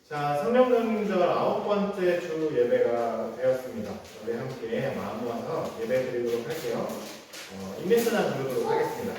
자, 성령강림절 9번째 주 예배가 되었습니다. 우리 함께 마음 모아서 예배 드리도록 할게요. 인민선한 부르도록 하겠습니다.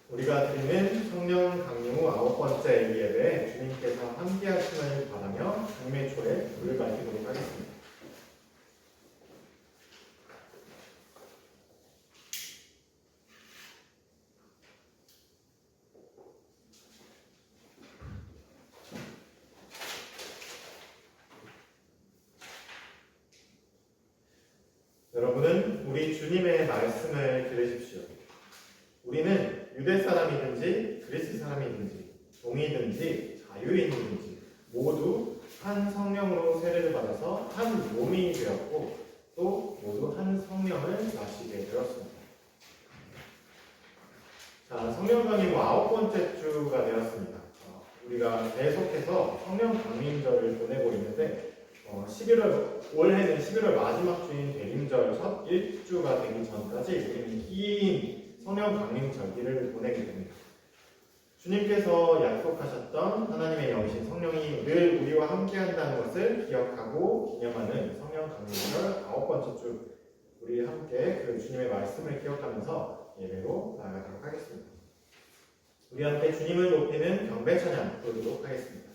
우리가 드리는 성령 강림 후 9번째 예배에 주님께서 함께 하심을 바라며 강림의 초에 물을 밝히도록 하겠습니다. 여러분은 우리 주님의 말씀을 들으십시오. 우리는 유대 사람이든지 그리스 사람이든지 종이든지 자유인이든지 모두 한 성령으로 세례를 받아서 한 몸이 되었고 또 모두 한 성령을 마시게 되었습니다. 자, 성령 강림 후 9번째 주가 되었습니다. 우리가 계속해서 성령 강림절을 보내고 있는데 11월 올해는 11월 마지막 주인 대림절 첫 1주가 되기 전까지 우리는 긴 성령 강림 절기를 보내게 됩니다. 주님께서 약속하셨던 하나님의 영이신 성령이 늘 우리와 함께한다는 것을 기억하고 기념하는 성령 강림절 9번째 주, 우리 함께 그 주님의 말씀을 기억하면서 예배로 나아가도록 하겠습니다. 우리 함께 주님을 높이는 경배 찬양 부르도록 하겠습니다.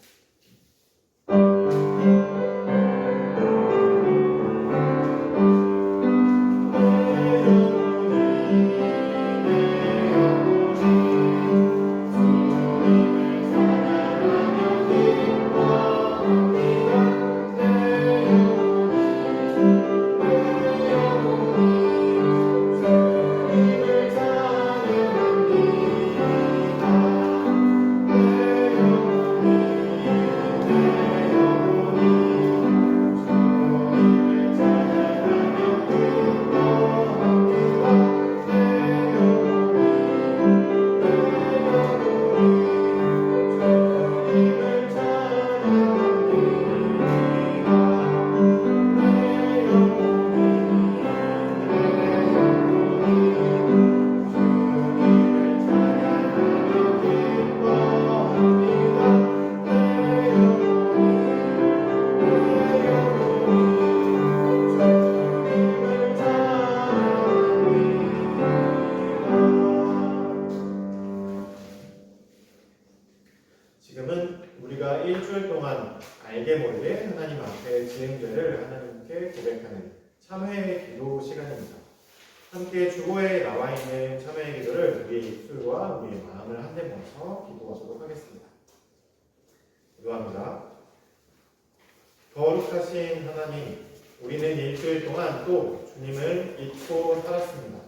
지금은 우리가 일주일 동안 알게 모르게 하나님 앞에 지은 죄를 하나님께 고백하는 참회의 기도 시간입니다. 함께 주보에 나와 있는 참회의 기도를 우리의 입술과 우리의 마음을 한데 모아서 기도하도록 하겠습니다. 기도합니다. 거룩하신 하나님, 우리는 일주일 동안 또 주님을 잊고 살았습니다.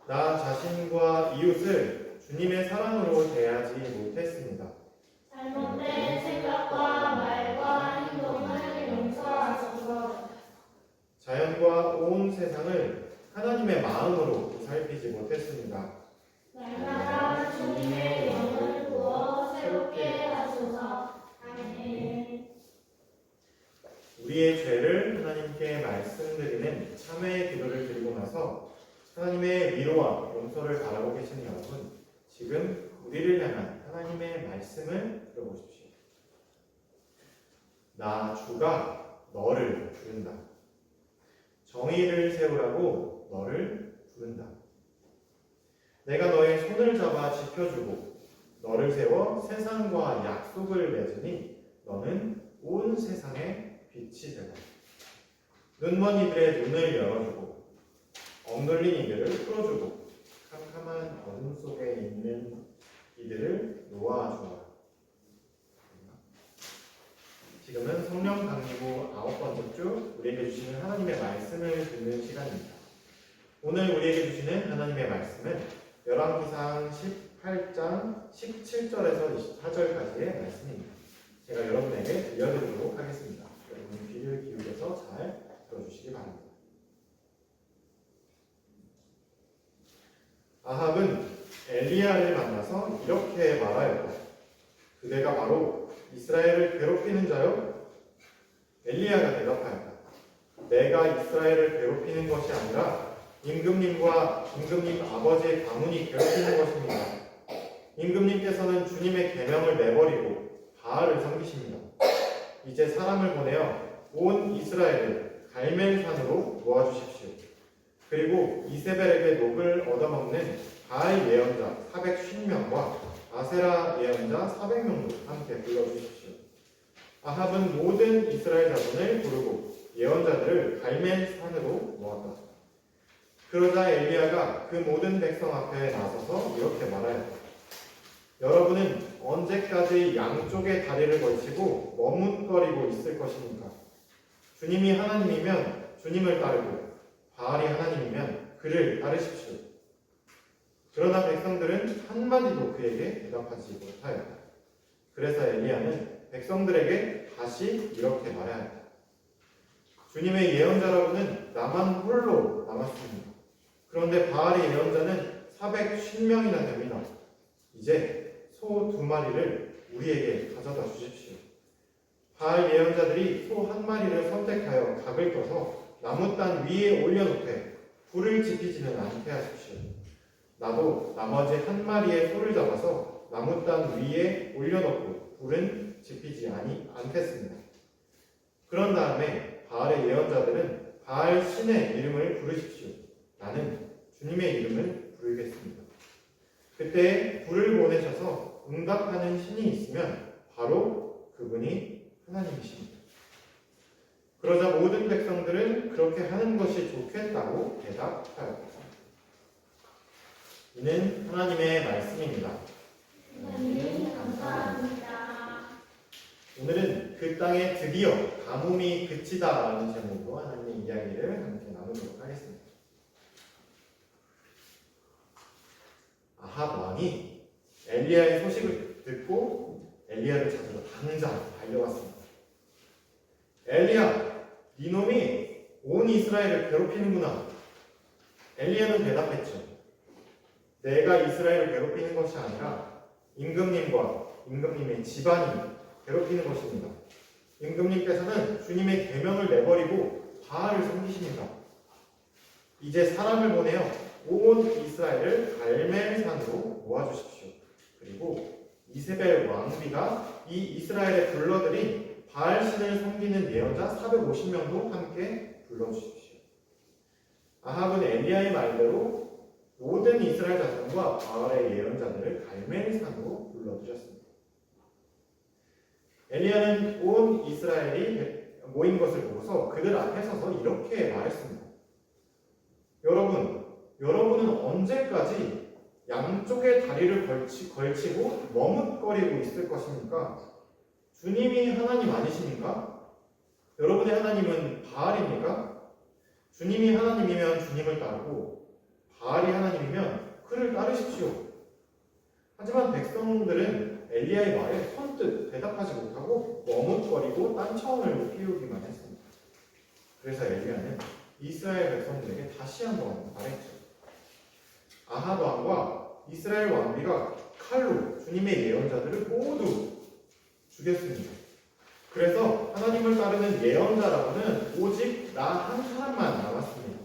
나 자신과 이웃을 주님의 사랑으로 대하지 못했습니다. 잘못된 생각과 말과 행동을 용서하소서. 자연과 온 세상을 하나님의 마음으로 살피지 못했습니다. 날마다 주님의 영을 부어 새롭게 하소서. 아멘. 우리의 죄를 하나님께 말씀드리는 참회의 기도를 드리고 나서 하나님의 위로와 용서를 바라고 계시는 여러분, 지금 우리를 향한 하나님의 말씀을 들어보십시오. 나 주가 너를 부른다. 정의를 세우라고 너를 부른다. 내가 너의 손을 잡아 지켜주고 너를 세워 세상과 약속을 맺으니 너는 온 세상의 빛이 되라. 눈먼 이들의 눈을 열어주고 억눌린 이들을 풀어주고 캄캄한 어둠 속에 있는 이들을 놓아주어라. 지금은 성령 강림후 9번째 주 우리에게 주시는 하나님의 말씀을 듣는 시간입니다. 오늘 우리에게 주시는 하나님의 말씀은 열왕기상 18장 17절에서 24절까지의 말씀입니다. 제가 여러분에게 들려드리도록 하겠습니다. 여러분 귀를 기울여서 잘 들어주시기 바랍니다. 아합은 엘리야를 만나서 이렇게 말하였다. 그대가 바로 이스라엘을 괴롭히는 자요? 엘리야가 대답하였다. 내가 이스라엘을 괴롭히는 것이 아니라 임금님과 임금님 아버지의 가문이 괴롭히는 것입니다. 임금님께서는 주님의 계명을 내버리고 바알을 섬기십니다. 이제 사람을 보내어 온 이스라엘을 갈멜산으로 모아주십시오. 그리고 이세벨에게 녹을 얻어먹는 바알 예언자 450명과 아세라 예언자 400명도 함께 불러주십시오. 아합은 모든 이스라엘 자손을 부르고 예언자들을 갈멜산으로 모았다. 그러자 엘리야가 그 모든 백성 앞에 나서서 이렇게 말하였다. 여러분은 언제까지 양쪽의 다리를 걸치고 머뭇거리고 있을 것입니까? 주님이 하나님이면 주님을 따르고 바알이 하나님이면 그를 따르십시오. 그러나 백성들은 한마디도 그에게 대답하지 못하였다. 그래서 엘리야는 백성들에게 다시 이렇게 말하였다. 주님의 예언자라고는 나만 홀로 남았습니다. 그런데 바알의 예언자는 450명이나 됩니다. 이제 소 2마리를 우리에게 가져다 주십시오. 바알 예언자들이 소 1마리를 선택하여 각을 떠서 나무단 위에 올려놓되 불을 지피지는 않게 하십시오. 나도 나머지 1마리의 소를 잡아서 나무단 위에 올려놓고 불은 지피지 않겠습니다. 그런 다음에 바알의 예언자들은 바알 신의 이름을 부르십시오. 나는 주님의 이름을 부르겠습니다. 그때 불을 보내셔서 응답하는 신이 있으면 바로 그분이 하나님이십니다. 그러자 모든 백성들은 그렇게 하는 것이 좋겠다고 대답하였다. 이는 하나님의 말씀입니다. 하나님 감사합니다. 오늘은 그 땅에 드디어 가뭄이 그치다라는 제목으로 하나님의 이야기를 함께 나누도록 하겠습니다. 아합 왕이 엘리야의 소식을 듣고 엘리야를 찾으러 당장 달려왔습니다. 엘리야, 네 놈이 온 이스라엘을 괴롭히는구나. 엘리야는 대답했죠. 내가 이스라엘을 괴롭히는 것이 아니라 임금님과 임금님의 집안이 괴롭히는 것입니다. 임금님께서는 주님의 계명을 내버리고 바알을 섬기십니다. 이제 사람을 보내어 온 이스라엘을 갈멜산으로 모아주십시오. 그리고 이세벨 왕비가 이 이스라엘에 불러들인 바알신을 섬기는 예언자 450명도 함께 불러주십시오. 아합은 엘리야의 말대로 모든 이스라엘 자손과 바알의 예언자들을 갈멜산으로 불러주셨습니다. 엘리야는 온 이스라엘이 모인 것을 보고서 그들 앞에 서서 이렇게 말했습니다. 여러분은 언제까지 양쪽의 다리를 걸치고 머뭇거리고 있을 것입니까? 주님이 하나님 아니십니까? 여러분의 하나님은 바알입니까? 주님이 하나님이면 주님을 따르고 바알이 하나님이면 그를 따르십시오. 하지만 백성들은 엘리야의 말에 선뜻 대답하지 못하고 머뭇거리고 딴청을 피우기만 했습니다. 그래서 엘리야는 이스라엘 백성들에게 다시 한번 말했죠. 아합 왕과 이스라엘 왕비가 칼로 주님의 예언자들을 모두 죽였습니다. 그래서 하나님을 따르는 예언자라고는 오직 나 한 사람만 남았습니다.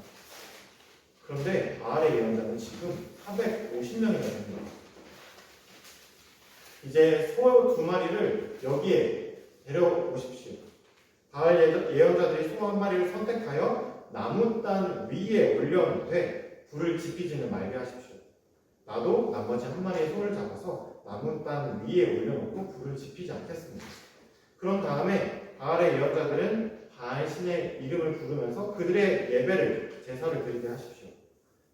그런데 바알의 예언자는 지금 450명이나 됩니다. 이제 소 2마리를 여기에 데려오십시오. 바알 예언자들이 소 1마리를 선택하여 나무단 위에 올려놓되 불을 지피지는 말게 하십시오. 나도 나머지 1마리의 소를 잡아서 나무단 위에 올려놓고 불을 지피지 않겠습니다. 그런 다음에 바알의 예언자들은 바알 신의 이름을 부르면서 그들의 예배를 제사를 드리게 하십시오.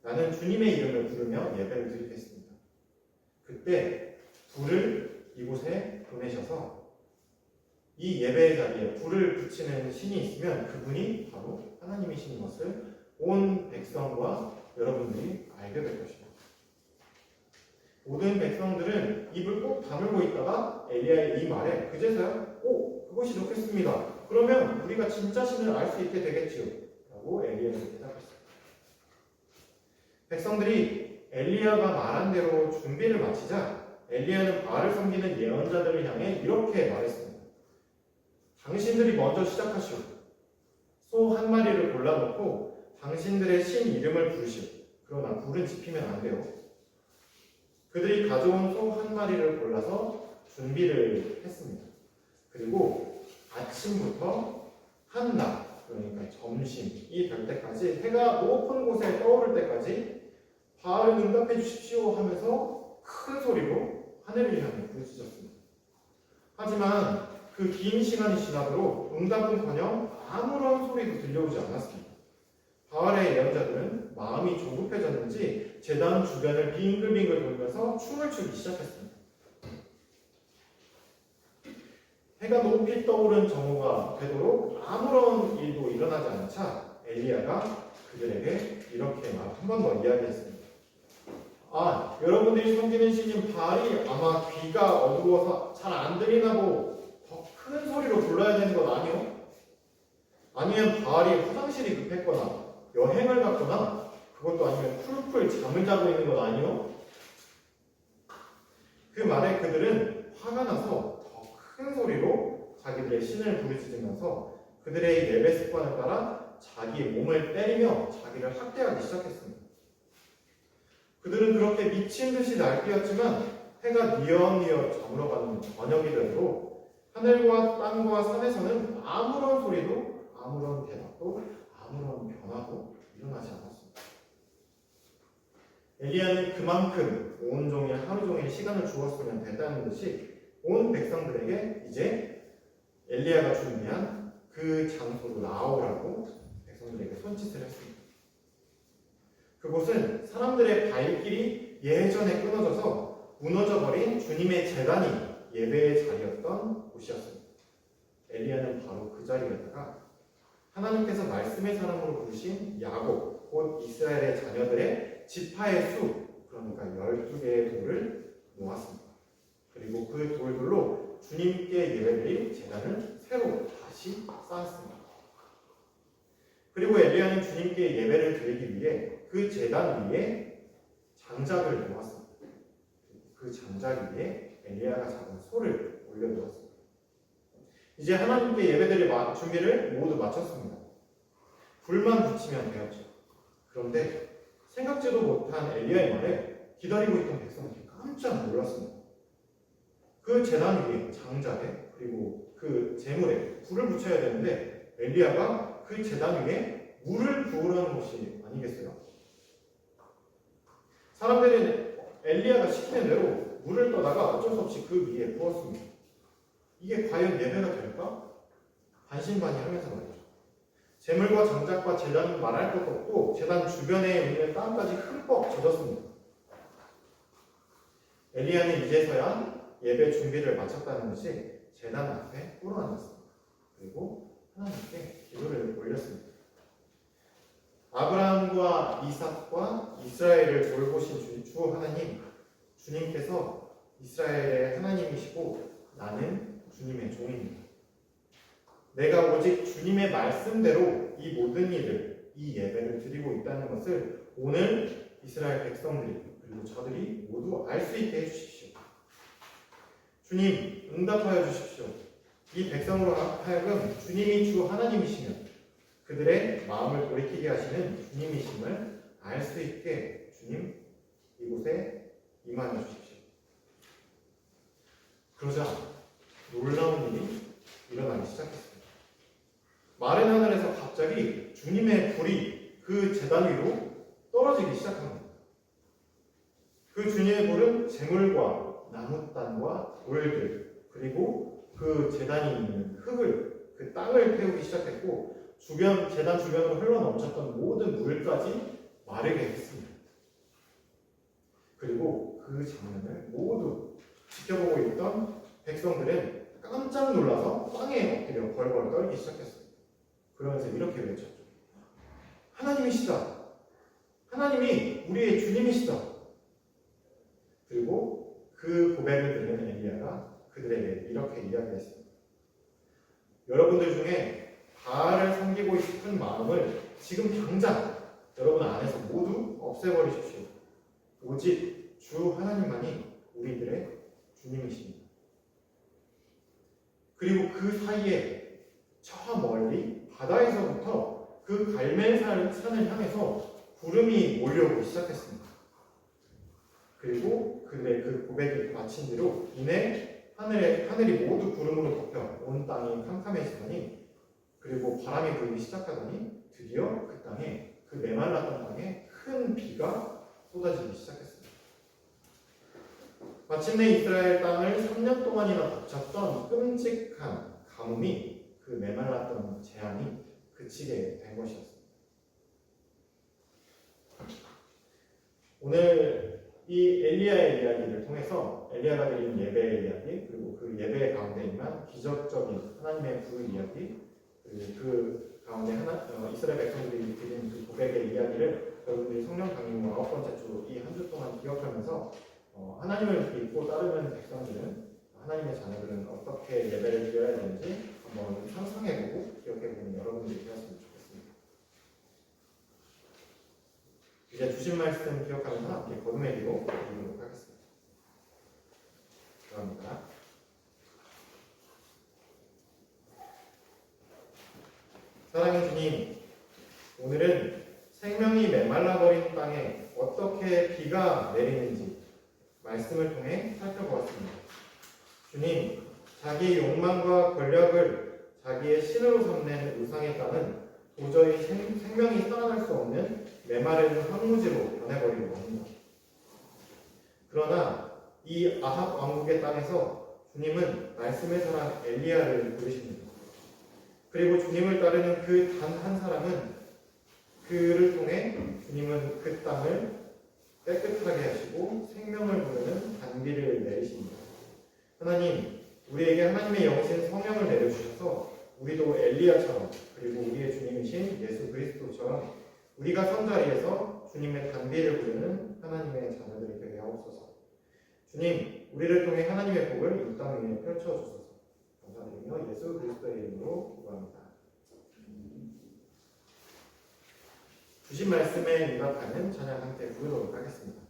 나는 주님의 이름을 부르며 예배를 드리겠습니다. 그때 불을 이곳에 보내셔서 이 예배의 자리에 불을 붙이는 신이 있으면 그분이 바로 하나님이신 것을 온 백성과 여러분들이 알게 될 것입니다. 모든 백성들은 입을 꼭 다물고 있다가 엘리야의 이 말에 그제서야 그것이 좋겠습니다. 그러면 우리가 진짜 신을 알 수 있게 되겠지요. 라고 엘리야는 대답했습니다. 백성들이 엘리야가 말한 대로 준비를 마치자 엘리야는 바알을 섬기는 예언자들을 향해 이렇게 말했습니다. 당신들이 먼저 시작하시오. 소 1마리를 골라놓고 당신들의 신 이름을 부르시오. 그러나 불은 지피면 안 돼요. 그들이 가져온 소 1마리를 골라서 준비를 했습니다. 그리고 아침부터 한낮, 그러니까 점심이 될 때까지 해가 높은 곳에 떠오를 때까지 바알을 응답해 주십시오 하면서 큰 소리로 하늘을 향해 부르짖었습니다. 하지만 그 긴 시간이 지나도록 응답은커녕 아무런 소리도 들려오지 않았습니다. 바알의 예언자들은 마음이 조급해졌는지 제단 주변을 빙글빙글 돌면서 춤을 추기 시작했습니다. 해가 높이 떠오른 정오가 되도록 아무런 일도 일어나지 않자 엘리야가 그들에게 이렇게 한 번 더 이야기했습니다. 여러분들이 섬기는 신인 바알이 아마 귀가 어두워서 잘 안 들리나 보고 더 큰 소리로 불러야 되는 건 아니요? 아니면 바알이 화장실이 급했거나 여행을 갔거나 그것도 아니면 풀풀 잠을 자고 있는 건 아니요? 그 말에 그들은 화가 나서 더 큰 소리로 자기들의 신을 부르짖으면서 그들의 예배 습관을 따라 자기 몸을 때리며 자기를 학대하기 시작했습니다. 그들은 그렇게 미친 듯이 날뛰었지만 해가 뉘엿뉘엿 저물어가는 저녁이 되도록 하늘과 땅과 산에서는 아무런 소리도 아무런 대답도 아무런 변화도 일어나지 않았습니다. 엘리야는 그만큼 온종일 하루 종일 시간을 주었으면 됐다는 듯이 온 백성들에게 이제 엘리야가 준비한 그 장소로 나오라고 백성들에게 손짓을 했습니다. 그곳은 사람들의 발길이 예전에 끊어져서 무너져버린 주님의 제단이 예배의 자리였던 곳이었습니다. 엘리야는 바로 그 자리에다가 하나님께서 말씀의 사람으로 부르신 야곱, 곧 이스라엘의 자녀들의 지파의 수, 그러니까 12개의 돌을 모았습니다. 그리고 그 돌들로 주님께 예배드릴 제단을 새로 다시 쌓았습니다. 그리고 엘리야는 주님께 예배를 드리기 위해 그 제단 위에 장작을 놓았습니다. 그 장작 위에 엘리야가 잡은 소를 올려놓았습니다. 이제 하나님께 예배드릴 준비를 모두 마쳤습니다. 불만 붙이면 되었죠. 그런데 생각지도 못한 엘리야의 말에 기다리고 있던 백성들이 깜짝 놀랐습니다. 그 제단 위에 장작에 그리고 그 제물에 불을 붙여야 되는데 엘리야가 그 제단 위에 물을 부으라는 것이 아니겠어요? 사람들은 엘리야가 시키는 대로 물을 떠다가 어쩔 수 없이 그 위에 부었습니다. 이게 과연 예배가 될까? 반신반의하면서 말이죠. 제물과 장작과 제단은 말할 것도 없고 제단 주변에 있는 땅까지 흠뻑 젖었습니다. 엘리야는 이제서야 예배 준비를 마쳤다는 것이 제단 앞에 꿇어앉았습니다. 그리고 하나님께 기도를 올렸습니다. 아브라함과 이삭과 이스라엘을 돌보신 주 하나님, 주님께서 이스라엘의 하나님이시고 나는 주님의 종입니다. 내가 오직 주님의 말씀대로 이 모든 일을 이 예배를 드리고 있다는 것을 오늘 이스라엘 백성들이 그리고 저들이 모두 알 수 있게 해주십시오. 주님, 응답하여 주십시오. 이 백성으로 하여금 주님이 주 하나님이시며 그들의 마음을 돌이키게 하시는 주님이심을 알 수 있게 주님 이곳에 임하여 주십시오. 그러자 놀라운 일이 일어나기 시작했습니다. 마른 하늘에서 갑자기 주님의 불이 그 제단 위로 떨어지기 시작합니다. 그 주님의 불은 재물과 나무단과 돌들 그리고 그 제단이 있는 흙을 그 땅을 태우기 시작했고 제단 주변으로 흘러넘쳤던 모든 물까지 마르게 했습니다. 그리고 그 장면을 모두 지켜보고 있던 백성들은 깜짝 놀라서 땅에 엎드려 벌벌 떨기 시작했습니다. 그러면서 이렇게 외쳤죠. 하나님이시다. 하나님이 우리의 주님이시다. 그리고 그 고백을 듣는 엘리야가 그들에게 이렇게 이야기했습니다. 여러분들 중에 바알을 섬기고 싶은 마음을 지금 당장 여러분 안에서 모두 없애버리십시오. 오직 주 하나님만이 우리들의 주님이십니다. 그리고 그 사이에 저 멀리 바다에서부터 그 갈멜산을 향해서 구름이 몰려오기 시작했습니다. 그리고 그들의 그 고백이 마친 뒤로 이내 하늘이 모두 구름으로 덮여 온 땅이 캄캄해지더니 그리고 바람이 불기 시작하더니 드디어 그 땅에 그 메말랐던 땅에 큰 비가 쏟아지기 시작했습니다. 마침내 이스라엘 땅을 3년 동안이나 덮쳤던 끔찍한 가뭄이 그 메말랐던 재앙이 그치게 된 것이었습니다. 오늘 이 엘리야의 이야기를 통해서 엘리야가 드린 예배의 이야기 그리고 그 예배 가운데 임한 기적적인 하나님의 그 이야기 그리고 그 가운데 이스라엘 백성들이 드린 그 고백의 이야기를 여러분들이 성령 강림 9번째 주 이 한 주 동안 기억하면서 하나님을 믿고 따르는 백성들은 하나님의 자녀들은 어떻게 예배를 드려야 되는지 한번 상상해보고 기억해보는 여러분들이 되었으면 좋겠습니다. 이제 주신 말씀 기억하면서 함께 거듭의 기도 드리도록 하겠습니다. 감사합니다. 사랑하는 주님, 오늘은 생명이 메말라버린 땅에 어떻게 비가 내리는지 말씀을 통해 살펴보았습니다. 주님, 자기의 욕망과 권력을 자기의 신으로 삼는 우상의 땅은 도저히 생명이 살아날 수 없는 메마른 황무지로 변해버리고 합니다. 그러나 이 아합 왕국의 땅에서 주님은 말씀의 사람 엘리야를 부르십니다. 그리고 주님을 따르는 그 단 한 사람은 그를 통해 주님은 그 땅을 깨끗하게 하시고 생명을 부르는 단비를 내리십니다. 하나님, 우리에게 하나님의 영신 성령을 내려주셔서 우리도 엘리야처럼 그리고 우리의 주님이신 예수 그리스도처럼 우리가 선 자리에서 주님의 단비를 부르는 하나님의 자녀들이 되게 하옵소서. 주님, 우리를 통해 하나님의 복을 이 땅 위에 펼쳐주소서. 감사드리며 예수 그리스도의 이름으로 기도합니다. 주신 말씀에 응답하는 찬양 함께 부르도록 하겠습니다.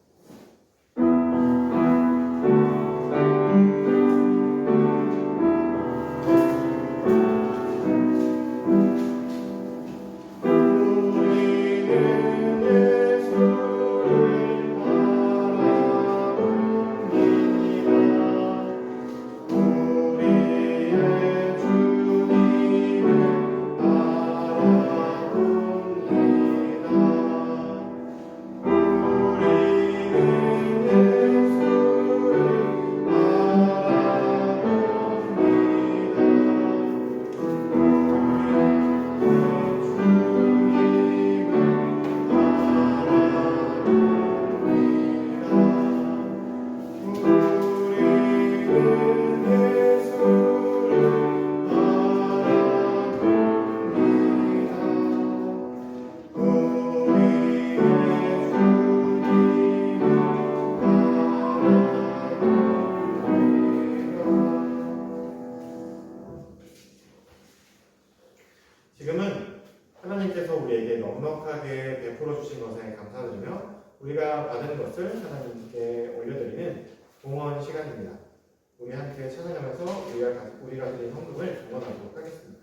우리 우리가 받은 것을 하나님께 올려드리는 봉헌 시간입니다. 우리 함께 찬양하면서 우리가 드린 헌금을 봉헌하도록 하겠습니다.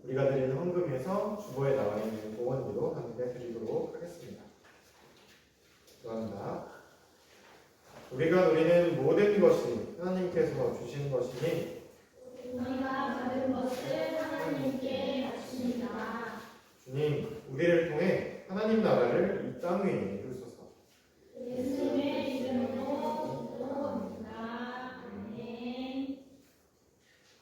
우리가 드리는 헌금에서 주보에 나와 있는 봉헌비로 함께 드리도록 하겠습니다. 감사합니다. 우리가 누리는 모든 것이 하나님께서 주신 것이니 우리가 받은 것을 하나님께 바칩니다. 주님, 우리를 통해 하나님 나라를 이 땅 위에 이루소서. 예수님의 이름으로 기도합니다. 아멘.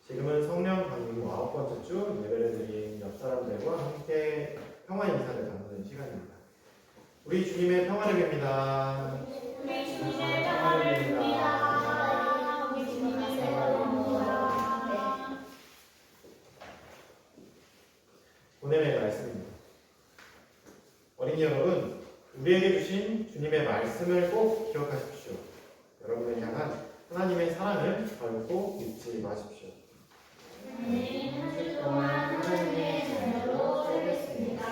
지금은 성령 강림 9번째 주 예배를 드린 옆 사람들과 함께 평화 인사를 나누는 시간입니다. 우리 주님의 평화를 빕니다. 우리 주님의 평화를 빕니다. 우리 주님의 평화를 빕니다. 오늘의 말씀입니다. 어린이 여러분, 우리에게 주신 주님의 말씀을 꼭 기억하십시오. 여러분을 향한 하나님의 사랑을 결코 잊지 마십시오. 네, 한 주 동안 하나님의 자녀로 살겠습니다.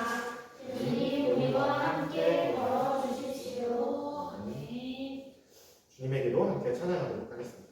주님 우리와 함께 걸어주십시오. 아멘. 주님의 기도 함께 찬양하도록 하겠습니다.